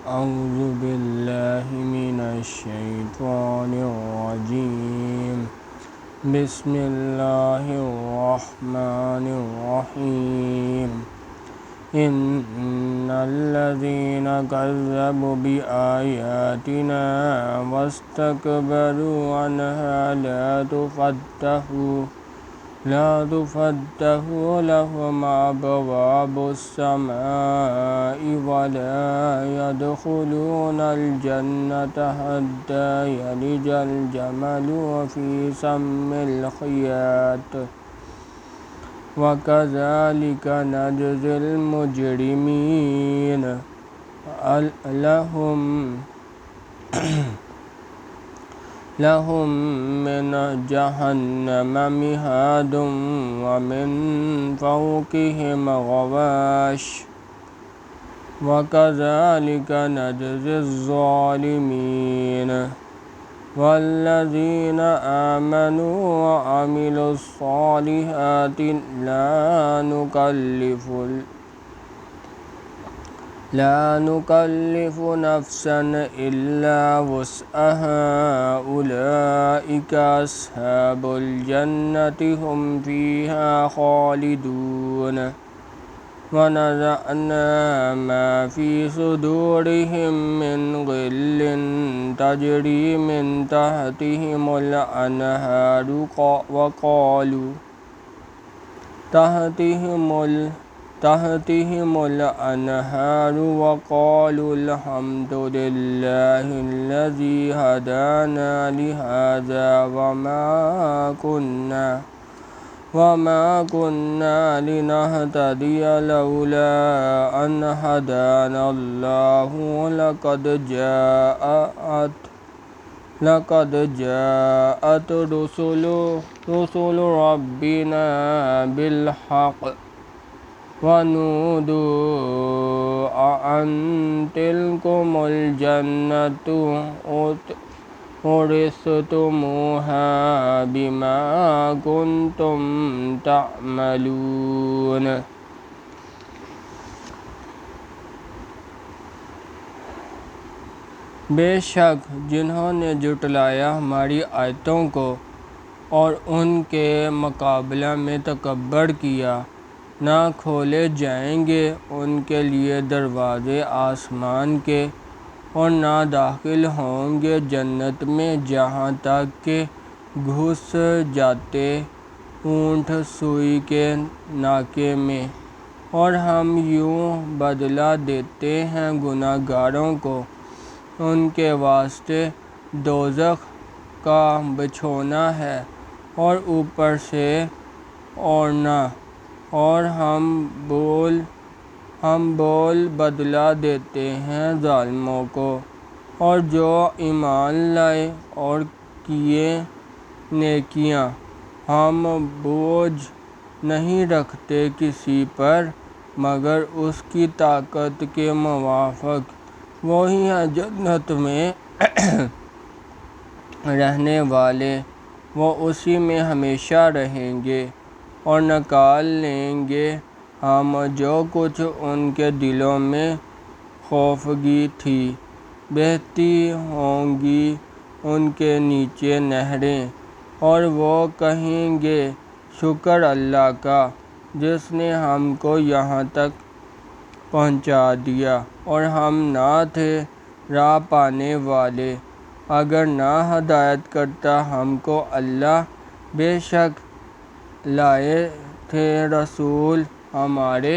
أعوذ بالله من الشيطان الرجيم بسم الله الرحمن الرحيم إن الذين كذبوا بآياتنا واستكبروا عنها لا تفتح لهم أبواب السماء ولا يدخلون الجنة حتى يلج الجمل في سم الخياط وكذلك نجزي المجرمين لهم من جهنم مهاد ومن فوقهم غواش وكذلك نجزي الظالمين والذين آمنوا وعملوا الصالحات لا نكلف نفسا إلا وسعها أولئك أصحاب الجنة هم فيها خالدون ونزعنا ما في صدورهم من غل تجري من تحتهم الأنهار وقالوا الحمد لله الذي هدانا لهذا وما كنا لنهتدي لولا أن هدانا الله لقد جاءت رسل ربنا بالحق ونودوا أن تلكم الجنة أورثتموها بما كنتم تعملون۔ بے شک جنہوں نے جھٹلایا ہماری آیتوں کو اور ان کے مقابلہ میں تکبر کیا، نہ کھولے جائیں گے ان کے لیے دروازے آسمان کے، اور نہ داخل ہوں گے جنت میں جہاں تک کہ گھس جاتے اونٹ سوئی کے ناکے میں، اور ہم یوں بدلہ دیتے ہیں گناہ گاروں کو ان کے واسطے دوزخ کا بچھونا ہے اور اوپر سے اوڑھنا، اور ہم بول بدلہ دیتے ہیں ظالموں کو۔ اور جو ایمان لائے اور کیے نیکیاں، ہم بوجھ نہیں رکھتے کسی پر مگر اس کی طاقت کے موافق، وہی ہیں جنت میں رہنے والے، وہ اسی میں ہمیشہ رہیں گے، اور نکال لیں گے ہم جو کچھ ان کے دلوں میں خوفگی تھی، بہتی ہوں گی ان کے نیچے نہریں، اور وہ کہیں گے شکر اللہ کا جس نے ہم کو یہاں تک پہنچا دیا اور ہم نہ تھے راہ پانے والے، اگر نہ ہدایت کرتا ہم کو اللہ۔ بے شک لائے تھے رسول ہمارے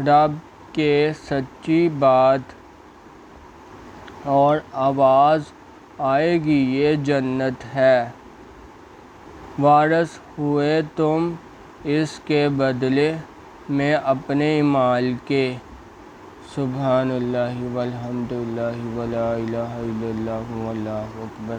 رب کے سچی بات، اور آواز آئے گی یہ جنت ہے، وارث ہوئے تم اس کے بدلے میں اپنے اعمال کے۔ سبحان اللہ والحمد للہ ولا الہ الا اللہ واللہ اکبر۔